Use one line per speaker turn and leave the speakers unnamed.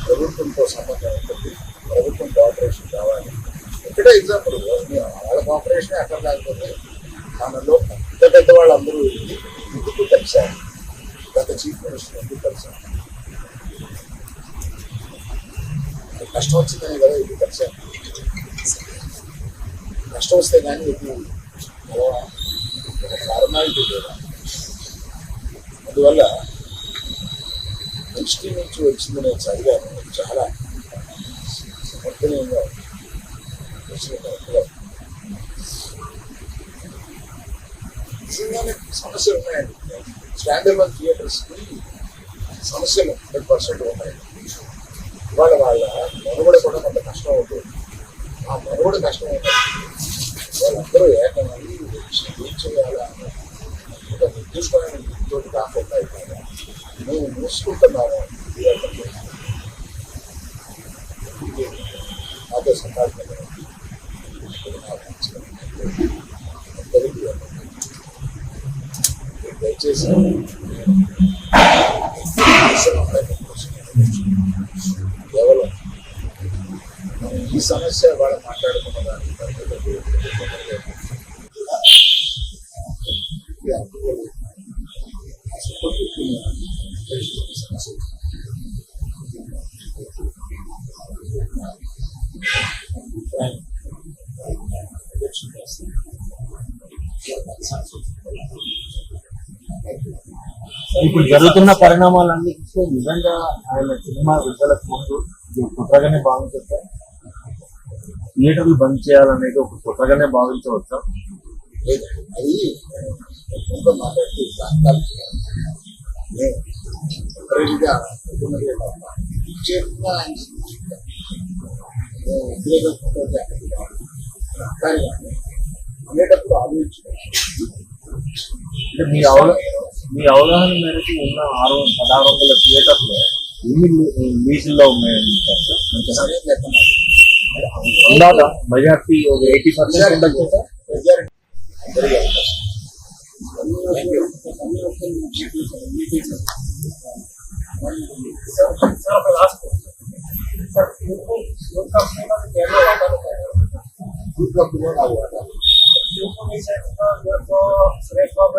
ప్రభుత్వంతో సంబంధం ఉంటుంది, ప్రభుత్వం కోఆపరేషన్ కావాలి. ఇక్కడే ఎగ్జాంపుల్ వాళ్ళ కోఆపరేషన్ అక్కడ లేకపోతే మనలో పెద్ద పెద్ద వాళ్ళందరూ ఎందుకు కలిశారు, గత చీఫ్ మినిస్టర్ ఎందుకు కలిశారు, కష్టం వచ్చిందని కదా ఎందుకు కలిశారు. కష్టం వస్తే కానీ ఇప్పుడు ఒక ఫార్మాలిటీ లేదా. అందువల్ల హిస్టరీ నుంచి వచ్చింది నేను చదివాను, చాలా సమర్థనీయంగా నిజంగానే సమస్యలు ఉన్నాయండి. స్టాండర్డ్ వన్ థియేటర్స్కి సమస్యలు 100% ఉన్నాయి. ఇవాళ వాళ్ళ మనుగడ కూడా కొంత కష్టం అవుతుంది. ఆ మనుగడ కష్టం అవుతుంది. వాళ్ళందరూ ఏకమై ఏం చేయాలా ఒక నిర్దిష్టమైన తోటి కాకుండా అయిపోయినా మేము మూసుకుంటున్నాము. నాతో సంపాదన దయచేసి కేవలం ఈ సమస్య వాళ్ళు మాట్లాడుకున్న దానికి
ఇప్పుడు జరుగుతున్న పరిణామాలన్నీ చూస్తే నిజంగా ఆయన సినిమా విడుదలకు ముందు కుట్రగానే భావించవచ్చా? థియేటర్లు బంద్ చేయాలనేది ఒక కుట్రగానే భావించవచ్చా?
అది మాట్లాడుతూ అనేటప్పుడు ఆలోచించుకోవాలి.
మీ అవగాహన మేరకు ఉన్న 1600 థియేటర్లు ఎన్ని లీజుల్లో ఉన్నాయండి? అందాక మెజార్టీ ఒక 80% ఉండొచ్చు.
సురేష్ బాబు